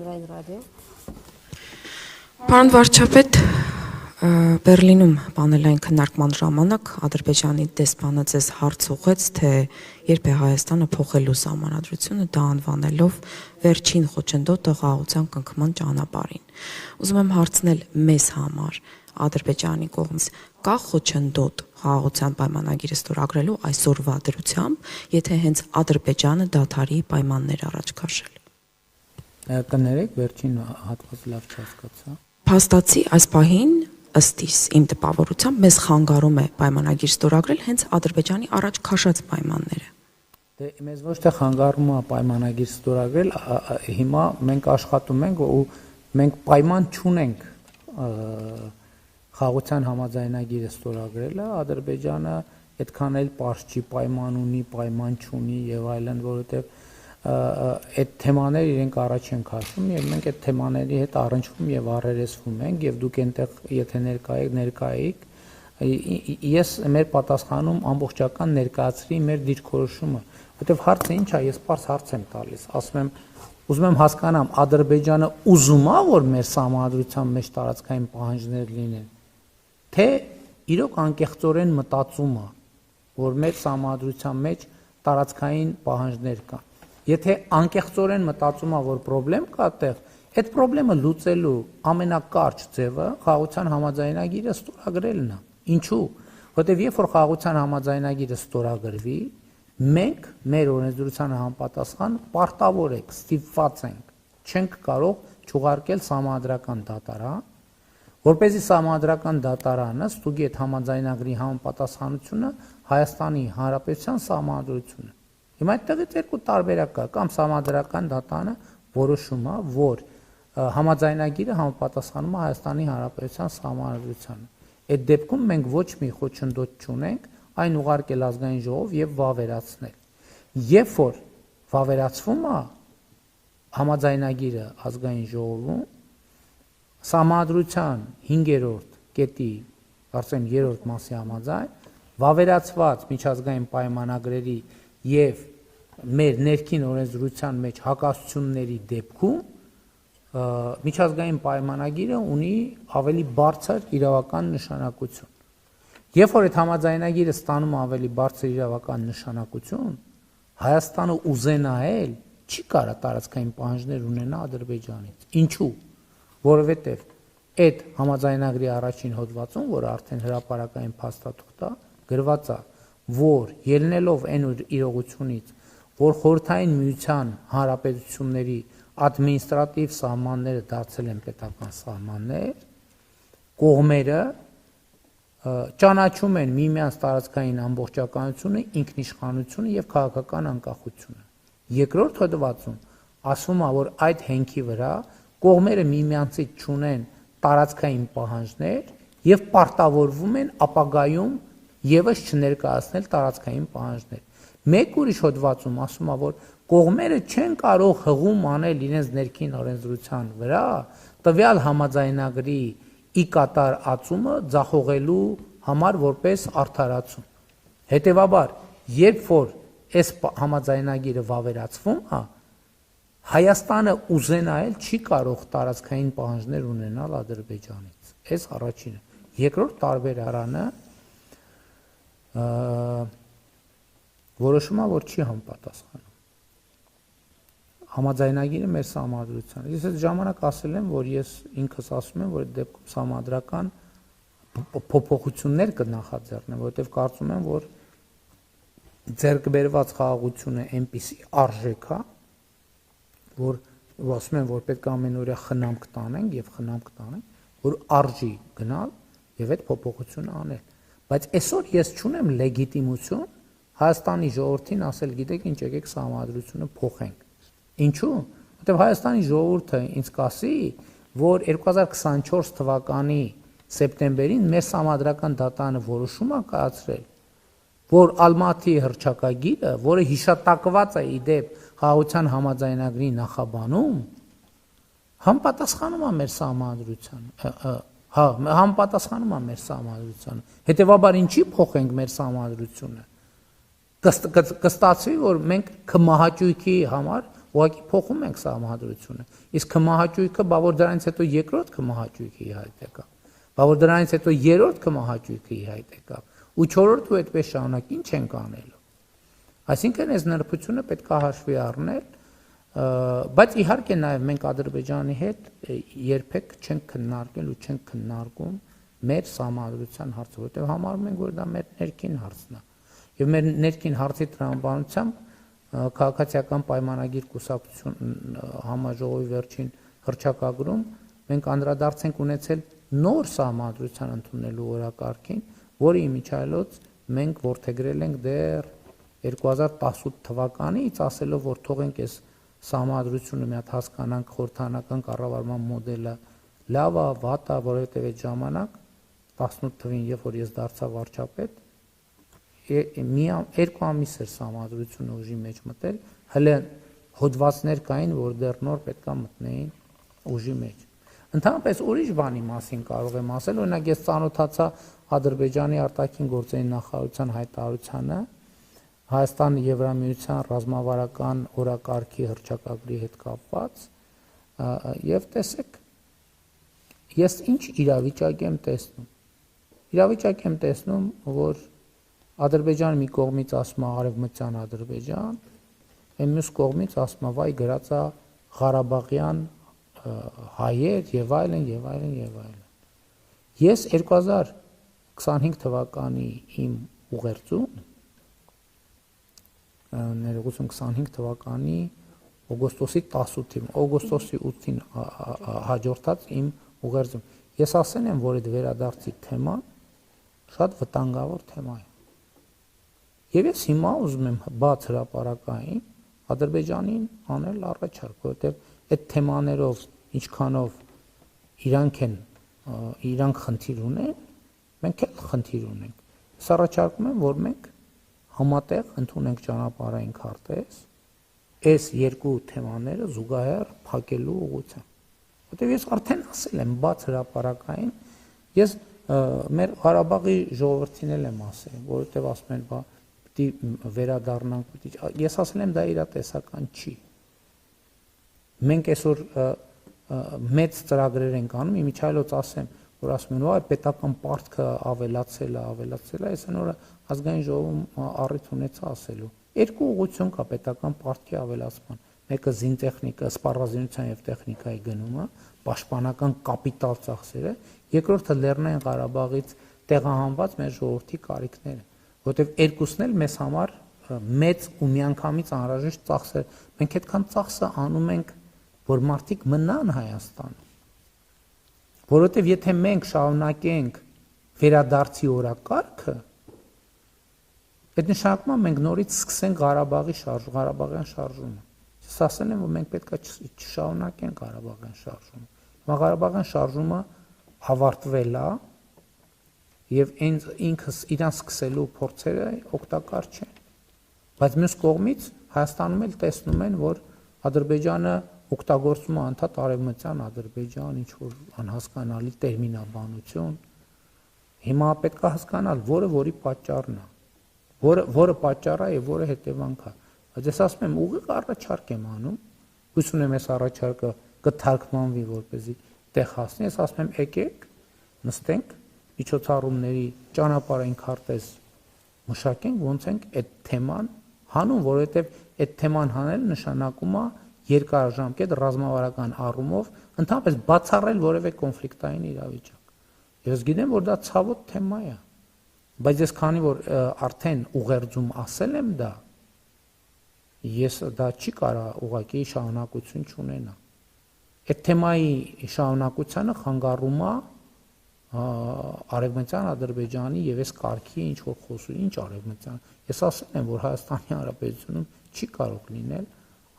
հանրային ռադիո։ Պարոն վարչապետ, Բերլինում պանելային քննարկման ժամանակ Ադրբեջանի դեսպանը ձեզ հարց ուղղեց, թե երբ է Հայաստանը փոխելու սահմանադրությունը, դա անվանելով վերջին խոչընդոտը խաղաղության կնքման ճանապարհին։ Ուզում եմ հարցնել մեզ համար, Ադրբեջանի կողմից կա խոչընդոտ խաղաղության պայմանագիրը ստորագրելու այսօրվա դրությամբ, եթե հենց Ադրբեջանը դադարի պայմաններ առաջ քաշել։ Կներեք, վերջին հատվածը լավ չհասկացա։ Փաստացի այս պահին ըստ իմ տպավորությամբ մեզ խանգարում է պայմանագիր ստորագրել հենց Ադրբեջանի առաջ քաշած պայմանները։ Դե մեզ ոչ թե խանգարում է պայմանագիր ստորագրել, հիմա մենք աշխատում ենք ու մենք պայման չունենք խաղաղության համաձայնագիրը ստորագրելը, Ադրբեջանը այդքան էլ պարզ չի, պայման ունի, պայման չունի եւ այլն, որովհետեւ այդ թեմաները իրենք առաջ են քաշում եւ մենք այդ թեմաների հետ առնչվում եւ առերեսվում ենք եւ դուք այնտեղ եթե ներկայեք ես մեր պատասխանում ամբողջական ներկայացրի մեր դիրքորոշումը, որովհետեւ հարցը ինչ է, ես պարզ հարց եմ տալիս, ասում եմ ուզում եմ հասկանամ Ադրբեջանը ուզում է որ մեր սահմանադրության մեջ տարածքային պահանջներ լինեն, թե իրոք անկեղծորեն մտածում է որ մեր սահմանադրության մեջ տարածքային պահանջներ կան։ Եթե անկեղծորեն մտածում է որ խնդրեմ կա այդտեղ, այդ խնդրեմը լուծելու ամենակարճ ձևը խաղաղության համաձայնագիրը ստորագրելն է։ Ինչու՞։ Որտեվ երբ որ խաղաղության համաձայնագիրը ստորագրվի, մենք մեր օրենսդրությանը համապատասխան պարտավոր ենք, ստիպված ենք, չենք կարող չուղարկել սահմանադրական դատարան, որպեսզի սահմանադրական դատարանը ստուգի այդ համաձայնագրի համապատասխանությունը Հայաստանի Հանրապետության սահմանադրությունը։ Հիմա այդտեղից երկու տարբերակ կա, կամ սահմանադրական դատարանը որոշում է, որ համաձայնագիրը համապատասխանում է Հայաստանի Հանրապետության սահմանադրությանը։ Այդ դեպքում մենք ոչ մի խոչընդոտ չունենք, այն ուղարկել ազգային ժողով եւ վավերացնել։ Երբ որ վավերացվում է համաձայնագիրը ազգային ժողովում, սահմանադրության 5-րդ կետի, կարծեմ 3-րդ մասի համաձայն, վավերացված միջազգային պայմանագրերի եւ մեր ներքին օրենսդրության մեջ հակասությունների դեպքում միջազգային պայմանագիրը ունի ավելի բարձր իրավական նշանակություն։ Երբ որ այդ համաձայնագիրը ստանում ավելի բարձր իրավական նշանակություն, Հայաստանը ուզենայել չի կարա տարածքային պահանջներ ունենա Ադրբեջանից։ Ինչու՞։ Որովհետև այդ համաձայնագրի առաջին հոդվածում, որը արդեն հրապարակային փաստաթուղթ է, գրված է, որ ելնելով այն իրողությունից, որ խորհրդային միության հանրապետությունների ադմինիստրատիվ սահմանները դարձել են պետական սահմաններ, կողմերը ճանաչում են միմյանց տարածքային ամբողջականությունը, ինքնիշխանությունը եւ քաղաքական անկախությունը։ Երկրորդ հոդվածում ասվում է, որ այդ հենքի վրա կողմերը միմյանցից չունեն տարածքային պահանջներ եւ պարտավորվում են ապագայում եւս չներկայացնել տարածքային պահանջներ։ Մեկ ուրիշ հոդվածում ասում է, որ կողմերը չեն կարող հղում անել իրենց ներքին օրենսդրության վրա տվյալ համաձայնագրի ի կատար ածումը ձախողելու համար որպես արդարացում։ Հետևաբար, երբ որ այս համաձայնագիրը վավերացվում է, Հայաստանը ուզենայել չի կարող տարածքային պահանջներ ունենալ Ադրբեջանից։ Այս առաջինը։ Երկրորդ տարբերակը որոշումը որ չի համապատասխանում։ Համաձայնագիրը մեր սահմանադրությանը։ Ես այդ ժամանակ ասել եմ, որ ես ինքս ասում եմ, որ այդ դեպքում սահմանադրական փոփոխություններ կնախաձեռնեմ, որովհետև կարծում եմ, որ ձեռք բերված խաղաղությունը այնպիսի արժեք է, որ ասում եմ, որ պետք է ամենօրյա խնամք տանենք եւ խնամք տանենք, որ արժի գնալ եւ այդ փոփոխությունը անել։ Բայց այսօր ես չունեմ լեգիտիմություն Հայաստանի ժողովրդին ասել, գիտեք ինչ, եկեք սահմանադրությունը փոխենք։ Ինչու՞։ Որտեղ Հայաստանի ժողովուրդը ինձ կասի, որ 2024 թվականի սեպտեմբերին մեր սահմանադրական դատարանը որոշում է կայացրել, որ Ալմատի հռչակագիրը, որը հիշատակված է իդեպ խաղաղության համաձայնագրի նախաբանում, համապատասխանում է մեր սահմանադրությանը։ Համապատասխանում է մեր սահմանադրությանը։ Հետևաբար ինչի փոխենք մեր սահմանադրությունը։ Կստացվի, որ մենք կմահաճույքի համար ուղղակի փոխում ենք սահմանադրությունը։ Իսկ քմահաճույքը, բա որ դրանից հետո երկրորդ քմահաճույքը ի հայտ եկավ, բա որ դրանից հետո երրորդ քմահաճույքը ի հայտ եկավ, ու չորրորդ ու այդպես շարունակ, ինչ ենք անելու։ Այսինքն այս նրբությունը պետք է հաշվի առնել, բայց իհարկե նաև մենք Ադրբեջանի հետ երբեք չենք քննարկել ու չենք քննարկում մեր սահմանադրության հարցը, որտեղ համարում ենք, որ դա մեր ներքին հարցն է։ Եվ մեր ներքին հարցի տրամաբանությամբ քաղաքացիական պայմանագիր կուսակցություն համաժողովի վերջին հռչակագրում մենք անդրադարձ ենք ունեցել նոր սահմանադրության ընդունելու օրակարգին, որի իմիջիայլոց մենք որդեգրել ենք դեռ 2018 թվականից, ասելով, որ թողենք այս սահմանադրությունը մի հատ հասկանանք խորհրդանական կառավարման մոդելը լավ է, վատ է, որովհետև այդ ժամանակ 18 թվին, երբ որ ես դարձա վարչապետ, երկու ամիս էր սահմանադրությունը ուժի մեջ մտել, հələ հոդվածներ կային, որ դեռ նոր պետքա մտնեին ուժի մեջ։ Ընդհանրապես ուրիշ բանի մասին կարող եմ ասել, օրինակ ես ծանոթացա Ադրբեջանի արտաքին գործերի նախարարության հայտարարությանը Հայաստանի Եվրամիության ռազմավարական օրակարգի հռչակագրի հետ կապված, եւ տեսեք, ես ինչ իրավիճակ եմ տեսնում։ Իրավիճակ եմ տեսնում, որ Ադրբեջանը մի կողմից ասում է արևմտյան Ադրբեջան, այն մյուս կողմից ասում է վայ գրածա Ղարաբաղյան հայեր եւ այլն եւ այլն եւ այլն։ Ես 2025 թվականի իմ ուղերձում ներողություն 25 թվականի օգոստոսի 18-ին, օգոստոսի 8-ին հաջորդած իմ ուղերձում ես ասել եմ, որ այդ վերադարձի թեման շատ վտանգավոր թեմա է։ Եվ ես հիմա ուզում եմ բաց հրապարակային Ադրբեջանին անել առաջարկ, որովհետև այդ թեմաներով ինչքանով իրանք խնդիր ունեն, մենք էլ խնդիր ունենք։ Ես առաջարկում եմ, որ մենք համատեղ ընդունենք ճանապարհային քարտեզ, այս երկու թեմաները զուգահեռ փակելու ուղղությամբ։ Որտեղ ես արդեն ասել եմ բաց հրապարակային, ես մեր Ղարաբաղի ժողովրդին էլ եմ ասել, որովհետև ասում են, բա պիտի վերադառնանք, ես ասել եմ դա իրատեսական չի։ Մենք այսօր մեծ ծրագրեր ենք անում, իմիջիայլոց ասեմ, որ ասում են, այ պետական պարտքը ավելացել է, այս նորը ազգային ժողովում առիթ ունեցա ասելու։ Երկու ուղղություն կա պետական պարտքի ավելացման։ Մեկը զինտեխնիկա, սպառազինության եւ տեխնիկայի գնումը, պաշտպանական կապիտալ ծախսերը, երկրորդը Լեռնային Ղարաբաղից տեղահանված մեր ժողովրդի կարիքները, որովհետեւ երկուսն էլ մեզ համար մեծ ու միանգամից անհրաժեշտ ծախսեր։ Մենք այդքան ծախսը անում ենք, որ մարդիկ մնան Հայաստանում։ Որովհետև եթե մենք շարունակենք վերադարձի օրակարգը, այդ նշանակում է մենք նորից սկսենք Ղարաբաղյան շարժումը։ Ես ասել եմ, որ մենք պետք է չշարունակենք Ղարաբաղյան շարժումը։ Հիմա Ղարաբաղյան շարժումը ավարտվել է եւ ինքս իրան սկսելու փորձերը օգտակար չեն։ Բայց մյուս կողմից Հայաստանում էլ տեսնում են, որ Ադրբեջանը օգտագործում է անդադ արևմտյան Ադրբեջան, ինչ որ անհասկանալի տերմինաբանություն։ Հիմա պետք է հասկանալ, որի պատճառն է, որը պատճառ է եւ որը հետևանք է։ Բայց ես ասում եմ, ուղիղ առաջարկ եմ անում, հույս ունեմ այս առաջարկը կթարգմանվի, որպեսզի տեղ հասնի, ես ասում եմ, եկեք, նստենք, միջոցառումների ճանապարհային քարտեզ մշակենք, ոնց ենք այդ թեման հանում, որովհետեւ այդ թեման հանելը նշանակում է երկարաժամկետ ռազմավարական առումով ընդհանրապես բացառել որևէ կոնֆլիկտային իրավիճակ։ Ես գիտեմ, որ դա ցավոտ թեմա է, բայց ես քանի որ արդեն ուղերձում ասել եմ դա, ես դա չի կարա ուղղակի շարունակություն չունենա։ Այդ թեմայի շարունակությանը խանգարում է արևմտյան Ադրբեջանի եւ այս կարգի ինչ որ խոսում, ինչ արևմտյան։ Ես ասել եմ, որ Հայաստանի Հանրապետությունում չի կարող լինել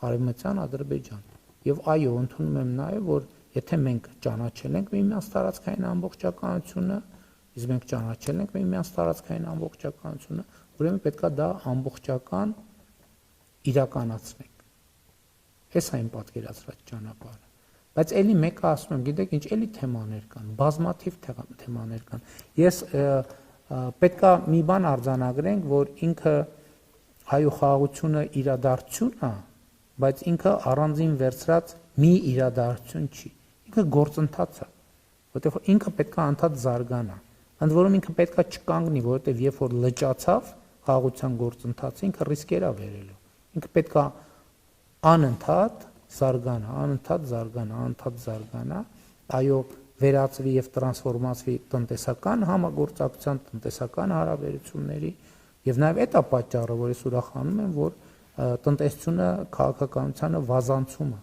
արևմտյան Ադրբեջան։ Եվ այո, ընդունում եմ նաև, որ եթե մենք ճանաչել ենք միմյանց տարածքային ամբողջականությունը, իսկ մենք ճանաչել ենք միմյանց տարածքային ամբողջականությունը, ուրեմն պետքա դա ամբողջական իրականացնենք։ Այս այն պատկերացրած ճանապարհը։ Բայց էլի մեկը ասում եմ, գիտեք ինչ, էլի թեմաներ կան, բազմաթիվ թեմաներ կան։ Ես պետքա մի բան արձանագրենք, որ ինքը հայոց խաղաղությունը իրադարձություն է, բայց ինքը առանձին վերցրած մի իրադարձություն չի։ Ինքը գործընթաց է, որտեղ ինքը պետք է անդադ զարգանա։ Ընդ որում ինքը պետք է չկանգնի, որովհետև երբ որ լճացավ խաղաղության գործընթացը, ինքը ռիսկեր է վերելու։ Ինքը պետք է անընդհատ զարգանա, այո, վերածվի եւ տրանսֆորմացվի տնտեսական համագործակցության, տնտեսական հարաբերությունների եւ նաեւ դա պատճառը, որ ես ուրախանում եմ, որ տնտեսությունը քաղաքականությանը վազանցում է,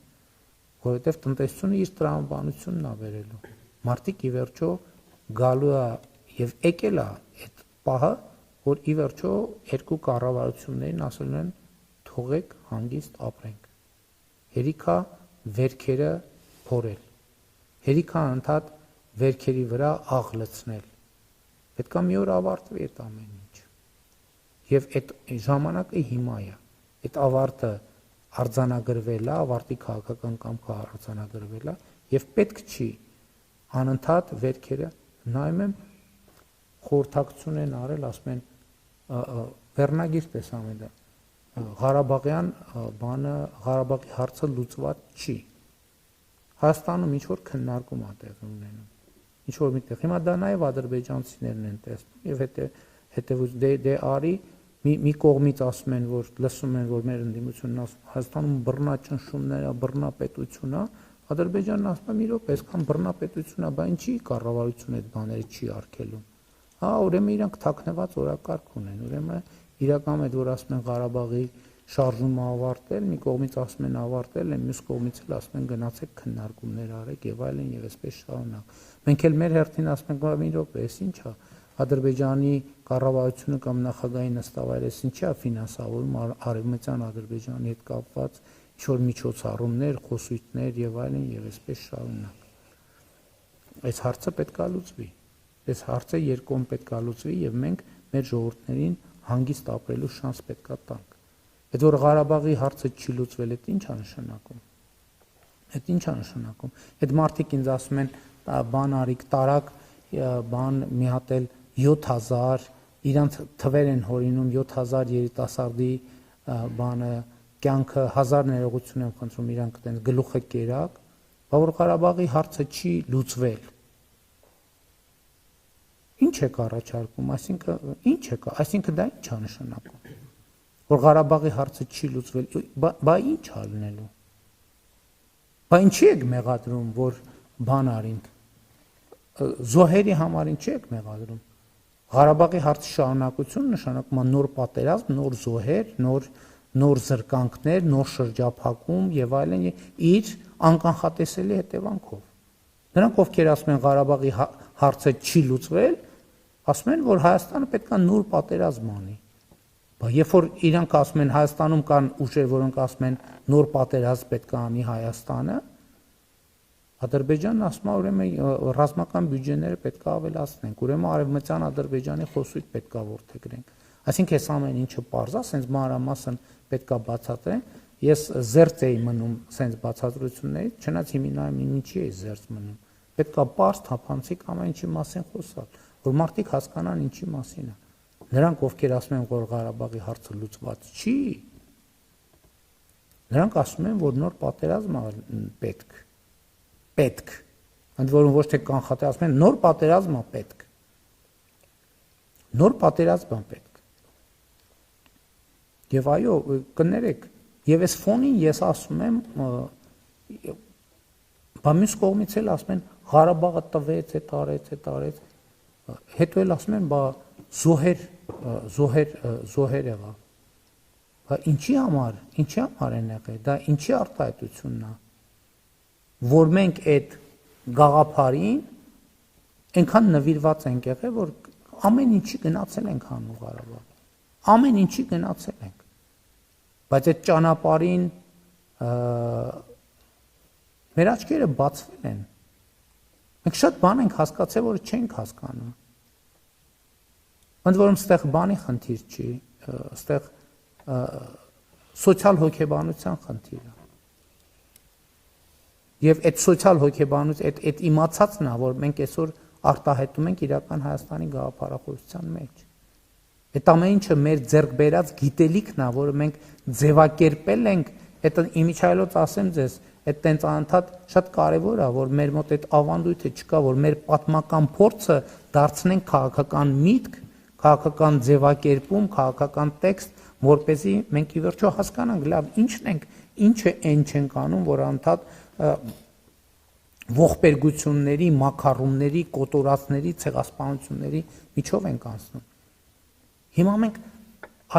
որովհետեւ տնտեսությունը իր տրամաբանությունն է վերելու։ Մարդիկ ի վերջո գալու է եւ եկել է այդ պահը, որ ի վերջո երկու կառավարություններին ասել են թողեք հանգիստ ապրենք։ Հերիքա վերքերը փորել։ Հերիքա անդադ վերքերի վրա աղ լցնել։ Պետք է մի օր ավարտվի այդ ամեն ինչ։ Եվ այդ ժամանակը հիմա է։ Այդ ավարտը արձանագրվել է, ավարտի քաղաքական կամքը արձանագրվել է եւ պետք չի անընդհատ վերքերը նայում եմ խորհրդակցություն են արել, ասում են վերնագիր տեսամ դա Ղարաբաղյան բանը Ղարաբաղի հարցը լուծված չի։ Հայաստանում ինչ որ քննարկում է տեղի ունենում։ Ինչ որ միտեղ հիմա դա նաև ադրբեջանցիներն են տեսնում եւ հետեւուց դե արի մի կողմից ասում են որ լսում են որ մեր ընդդիմությունն ասում Հայաստանում բռնաճնշումներ է, բռնապետություն է, Ադրբեջանն ասում է մի րոպե, այսքան բռնապետություն է, բա ինչի կառավարությունը այդ բաները չի արգելում։ Հա, ուրեմն իրանք թաքնված օրակարգ ունեն, ուրեմն իրական այդ որ ասում են Ղարաբաղի շարժումը ավարտել, մի կողմից ասում են ավարտել, մյուս կողմից էլ ասում են գնացեք քննարկումներ արեք եւ այլն եւ այսպես շարունակ։ Մենք էլ մեր հերթին ասում ենք, մի րոպե, էս ինչ է։ Ադրբեջանի կառավարությունը կամ նախագահի նստավայրը էս ինչ է ֆինանսավորում արևմտյան Ադրբեջանի հետ կապված ինչ-որ միջոցառումներ, խոսույթներ եւ այլն եւ այսպես շարունակ։ Այս հարցը պետք է լուծվի։ Այս հարցը երկում պետք է լուծվի եւ մենք մեր ժողովուրդներին հանգիստ ապրելու շանս պետք է տանք։ Այդ որ Ղարաբաղի հարցը չի լուծվել, դա ի՞նչ է նշանակում։ Այդ ի՞նչ է նշանակում։ Այդ մարդիկ ինձ ասում են, բան արիք, տարակ, բան մի հատ էլ 7000 իրանց թվեր են հորինում 7000 երիտասարդի բանը կյանքը 1000 ներողություն եմ խնդրում իրանք դեն գլուխը կերակ, որ Ղարաբաղի հարցը չի լուծվել։ Ինչ է առաջարկում, այսինքն ինչ է, այսինքն դա ինչ է նշանակում։ Որ Ղարաբաղի հարցը չի լուծվել, բա ինչ է լինելու։ Բա ինչի եք մեղադրում, որ բան արինք։ Զոհերի համար ինչի եք մեղադրում։ Ղարաբաղի հարցի շարունակություն նշանակում է նոր պատերազմ, նոր զոհեր, նոր զրկանքներ, նոր շրջափակում եւ այլն իր անկանխատեսելի հետևանքով։ Նրանք ովքեր ասում են Ղարաբաղի հարցը չի լուծվել, ասում են որ Հայաստանը պետք է նոր պատերազմ անի։ Բայց երբ որ իրանք ասում են Հայաստանում կան ուժեր, որոնք ասում են նոր պատերազմ պետք է անի Հայաստանը, Ադրբեջանն ասում է ուրեմն ռազմական բյուջեները պետք է ավելացնենք, ուրեմն արևմտյան Ադրբեջանի խոսույթ պետք է ворթեգրենք։ Այսինքն այս ամեն ինչը պարզ է, ասենց մանրամասն պետք է բացատրեն։ Ես զերծ էի մնում ասենց բացատրություններից, չնայած հիմնայում ինչի է զերծ մնում։ Պետք է պարզ թափանցիկ ամեն ինչի մասին խոսալ, որ մարդիկ հասկանան ինչի մասին է։ Նրանք ովքեր ասում են, որ Ղարաբաղի հարցը լուծված չի, նրանք ասում են, որ նոր պատերազմ պետք։ Պետք։ Ընդ որում ոչ թե կանխատեսել, ասում են նոր պատերազմ է պետք։ Նոր պատերազմ է պետք։ Եվ այո, կներեք, եւ այս ֆոնին ես ասում եմ, բա մյուս կողմից էլ ասում են Ղարաբաղը տվեց, արեց, հետո էլ ասում են, բա զոհեր եղավ։ Բա ինչի համար են եղել, դա ինչի արտահայտությունն է, որ մենք այդ գաղափարին այնքան նվիրված ենք եղել, որ ամեն ինչի գնացել ենք հանու Ղարաբաղ։ Ամեն ինչի գնացել ենք։ Բայց այդ ճանապարհին մեր աչքերը բացվել են։ Մենք շատ բան ենք հասկացել, որ չենք հասկանում։ Ընդ որում ստեղ բանի խնդիր չի, ստեղ սոցիալ հոգեբանության խնդիր է։ Եվ այդ սոցիալ հոգեբանություն, այդ իմացածն է, որ մենք այսօր արտահայտում ենք իրական Հայաստանի գաղափարախոսության մեջ։ Այդ ամեն ինչը մեր ձեռք բերած գիտելիքն է, որը մենք ձևակերպել ենք Այդ իմիջայլոց ասեմ ձեզ, այդ տենց անընդհատ շատ կարևոր է, որ մեր մոտ այդ ավանդույթը չկա, որ մեր պատմական փորձը դարձնենք քաղաքական միտք, քաղաքական ձևակերպում, քաղաքական տեքստ, որպեսզի մենք ի վերջո հասկանանք, լավ, ինչն ենք, ինչը այն չենք անում, որ անընդհատ ողբերգությունների, մակարոնների, կոտորածների, ցեղասպանությունների միջով ենք անցնում։ Հիմա մենք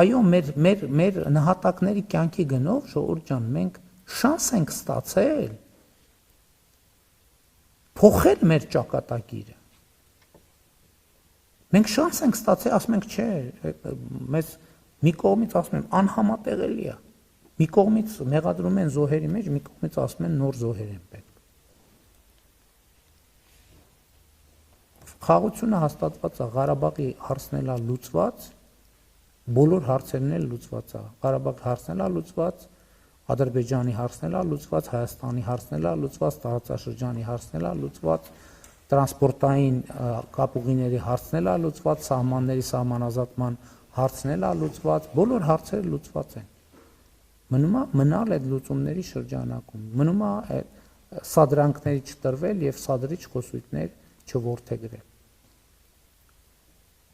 այո, մեր նահատակների կյանքի գնով, ժողովուրդ ջան, մենք շանս ենք ստացել փոխել մեր ճակատագիրը։ Մենք շանս ենք ստացել, ասում ենք, չէ, մեզ մի կողմից ասում են անհամատեղելի է։ Մի կողմից մեղադրում են զոհերի մեջ, մի կողմից ասում են նոր զոհեր են պետք։ Խաղաղությունը հաստատված է, Ղարաբաղի հարցն էլ լուծված, բոլոր հարցերն էլ լուծված է։ Ղարաբաղի հարցն էլ լուծված, Ադրբեջանի հարցն էլ լուծված, Հայաստանի հարցն էլ լուծված, տարածաշրջանի հարցն էլ լուծված, տրանսպորտային կապուղիների հարցն էլ լուծված, սահմանների սահմանազատման հարցն էլ լուծված, բոլոր հարցերը լուծված են։ Մնում է մնալ այդ լուծումների շրջանակում, մնում է սադրանքների չտրվել եւ սադրիչ խոսույթներ չորդեգրել։